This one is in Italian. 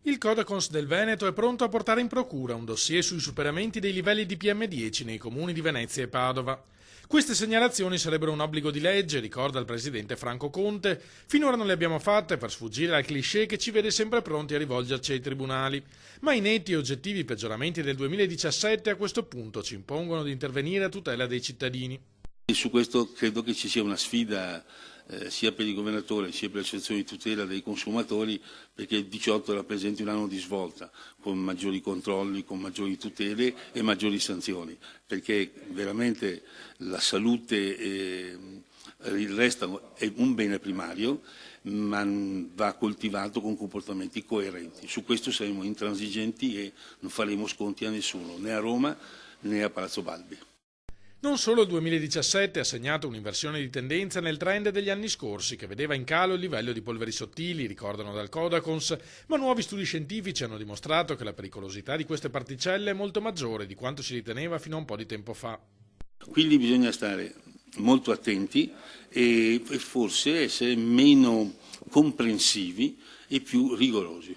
Il Codacons del Veneto è pronto a portare in procura un dossier sui superamenti dei livelli di PM10 nei comuni di Venezia e Padova. Queste segnalazioni sarebbero un obbligo di legge, ricorda il presidente Franco Conte. Finora non le abbiamo fatte per sfuggire al cliché che ci vede sempre pronti a rivolgerci ai tribunali. Ma i netti e oggettivi peggioramenti del 2017 a questo punto ci impongono di intervenire a tutela dei cittadini. E su questo credo che ci sia una sfida sia per il governatore sia per le associazioni di tutela dei consumatori, perché il 2018 rappresenti un anno di svolta, con maggiori controlli, con maggiori tutele e maggiori sanzioni, perché veramente la salute resta un bene primario, ma va coltivato con comportamenti coerenti. Su questo saremo intransigenti e non faremo sconti a nessuno, né a Roma né a Palazzo Balbi. Non solo il 2017 ha segnato un'inversione di tendenza nel trend degli anni scorsi, che vedeva in calo il livello di polveri sottili, ricordano dal Codacons, ma nuovi studi scientifici hanno dimostrato che la pericolosità di queste particelle è molto maggiore di quanto si riteneva fino a un po' di tempo fa. Quindi bisogna stare molto attenti e forse essere meno comprensivi e più rigorosi.